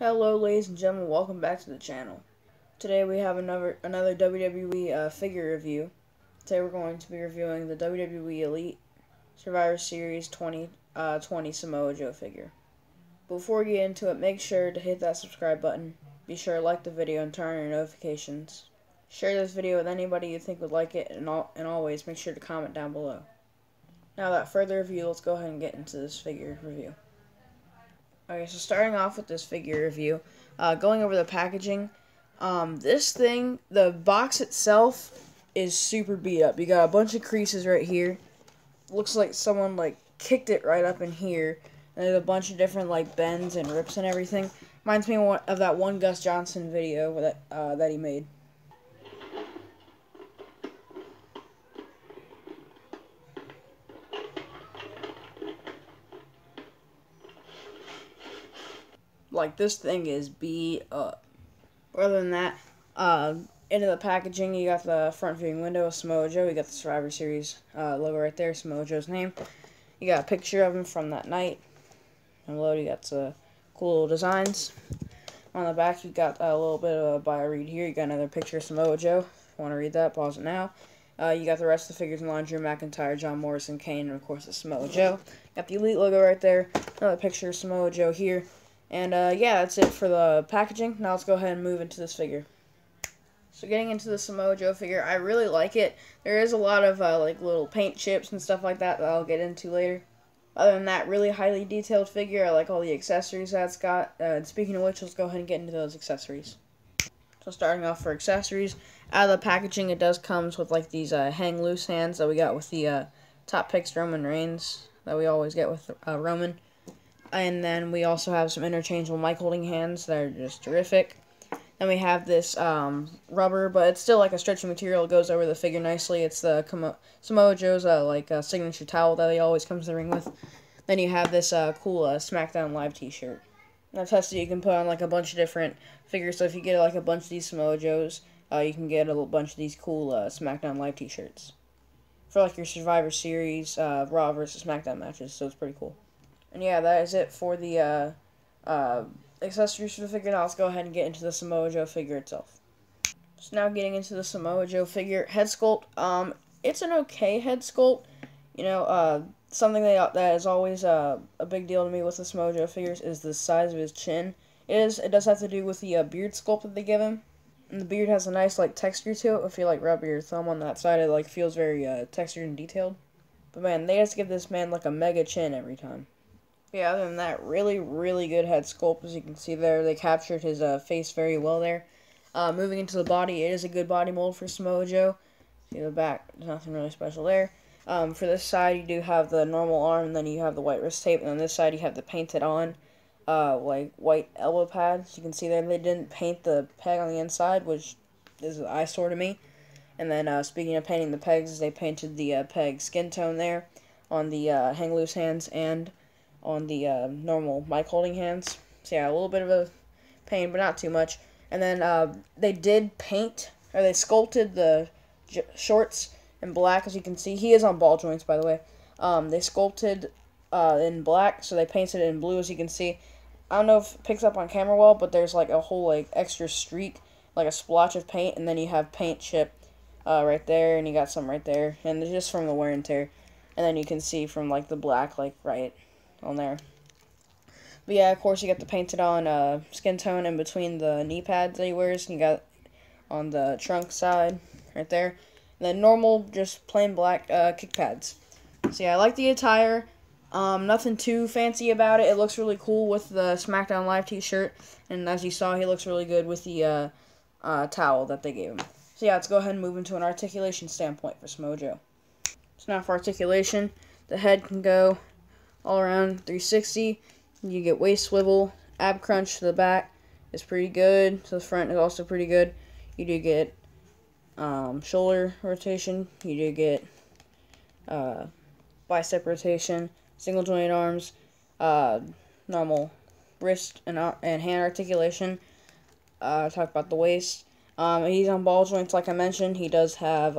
Hello ladies and gentlemen, welcome back to the channel. Today we have another WWE figure review. Today we're going to be reviewing the WWE Elite Survivor Series 2020 Samoa Joe figure. Before we get into it, make sure to hit that subscribe button. Be sure to like the video and turn on your notifications. Share this video with anybody you think would like it, and always make sure to comment down below. Now without further ado, let's go ahead and get into this figure review. Okay, so starting off with this figure review, going over the packaging, this thing, the box itself is super beat up. You got a bunch of creases right here. Looks like someone kicked it right up in here. And there's a bunch of different bends and rips and everything. Reminds me of that one Gus Johnson video that he made. This thing is beat up. Other than that, into the packaging, you got the front viewing window of Samoa Joe. You got the Survivor Series logo right there, Samoa Joe's name. You got a picture of him from that night. And below, you got some cool little designs. On the back, you got a little bit of a bio read here. You got another picture of Samoa Joe. If you want to read that, pause it now. You got the rest of the figures in line: Drew McIntyre, John Morrison, Kane, and of course the Samoa Joe. Got the Elite logo right there. Another picture of Samoa Joe here. And yeah, that's it for the packaging. Now let's go ahead and move into this figure. So getting into the Samoa Joe figure, I really like it. There is a lot of little paint chips and stuff like that I'll get into later. Other than that, really highly detailed figure. I like all the accessories that it's got. And speaking of which, let's go ahead and get into those accessories. So starting off for accessories, out of the packaging, it does comes with these hang loose hands that we got with the top picks Roman Reigns that we always get with Roman. And then we also have some interchangeable mic holding hands that are just terrific. Then we have this rubber, but it's still like a stretchy material. It goes over the figure nicely. It's the Samoa Joe's signature towel that he always comes to the ring with. Then you have this cool SmackDown Live t-shirt. That's tested. You can put on a bunch of different figures. So if you get a bunch of these Samoa Joes, you can get a bunch of these cool SmackDown Live t-shirts for your Survivor Series Raw versus SmackDown matches. So it's pretty cool. And yeah, that is it for the accessories for the figure. Now let's go ahead and get into the Samoa Joe figure itself. So now getting into the Samoa Joe figure head sculpt. It's an okay head sculpt. You know, something that is always a big deal to me with the Samoa Joe figures is the size of his chin. It does have to do with the beard sculpt that they give him. And the beard has a nice texture to it. If you rub your thumb on that side, it feels very textured and detailed. But man, they just give this man a mega chin every time. Yeah, other than that, really, really good head sculpt, as you can see there. They captured his face very well there. Moving into the body, it is a good body mold for Samoa Joe. See the back, there's nothing really special there. For this side, you do have the normal arm, and then you have the white wrist tape, and on this side, you have the painted on, white elbow pads. You can see there, they didn't paint the peg on the inside, which is an eyesore to me. And then, speaking of painting the pegs, they painted the peg skin tone there on the hang loose hands and on the normal mic holding hands. So yeah, a little bit of a pain, but not too much. And then they did paint, or they sculpted the shorts in black, as you can see. He is on ball joints, by the way. They sculpted in black, so they painted it in blue, as you can see. I don't know if it picks up on camera well, but there's a whole extra streak, a splotch of paint, and then you have paint chip right there, and you got some right there, and it's just from the wear and tear. And then you can see from the black right on there. But yeah, of course, you got the painted on skin tone in between the knee pads that he wears. And you got on the trunk side right there. And then normal, just plain black kick pads. So yeah, I like the attire. Nothing too fancy about it. It looks really cool with the SmackDown Live t-shirt. And as you saw, he looks really good with the towel that they gave him. So yeah, let's go ahead and move into an articulation standpoint for Samoa Joe. So now for articulation, the head can go all around 360. You get waist swivel, ab crunch to the back is pretty good. So the front is also pretty good. You do get shoulder rotation. You do get bicep rotation, single jointed arms, normal wrist and hand articulation. Talk about the waist. He's on ball joints, like I mentioned. He does have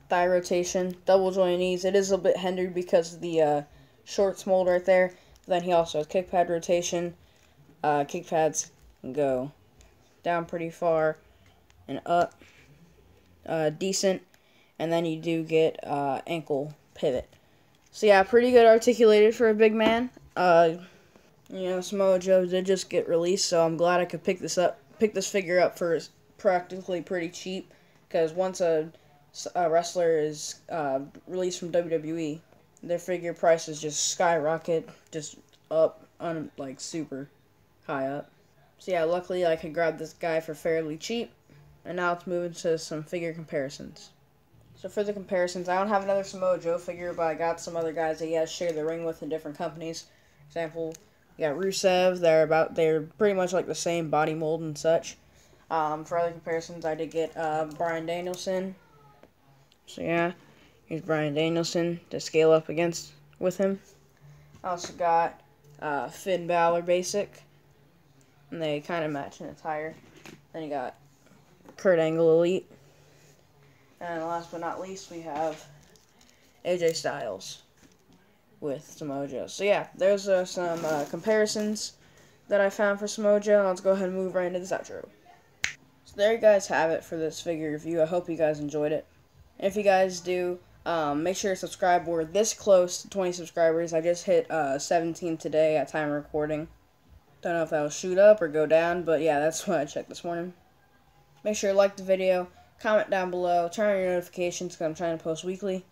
thigh rotation, double joint knees. It is a bit hindered because of the shorts mold right there. Then he also has kick pad rotation, Kick pads can go down pretty far and up decent, and then you do get ankle pivot. So yeah, pretty good articulated for a big man. Samoa Joe did just get released, so I'm glad I could pick this figure up for practically pretty cheap. Because once a wrestler is released from WWE, their figure prices just skyrocket, just up on like super high up. So yeah, luckily I could grab this guy for fairly cheap. And now let's move into some figure comparisons. So for the comparisons, I don't have another Samoa Joe figure, but I got some other guys that he has shared the ring with in different companies. For example, you got Rusev. They're pretty much like the same body mold and such. For other comparisons, I did get Bryan Danielson. So yeah, here's Bryan Danielson to scale up against with him. I also got Finn Balor basic, and they kind of match in attire. Then you got Kurt Angle Elite. And last but not least, we have AJ Styles with Samoa Joe. So yeah, there's some comparisons that I found for Samoa Joe. Let's go ahead and move right into this outro. So there you guys have it for this figure review. I hope you guys enjoyed it. And if you guys do, make sure to subscribe. We're this close to 20 subscribers. I just hit 17 today at time of recording. Don't know if that'll shoot up or go down, but yeah, that's what I checked this morning. Make sure to like the video, comment down below, turn on your notifications because I'm trying to post weekly.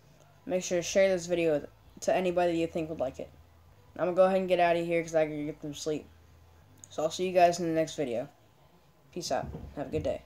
Make sure to share this video to anybody you think would like it. I'm going to go ahead and get out of here because I can get some sleep. So I'll see you guys in the next video. Peace out. Have a good day.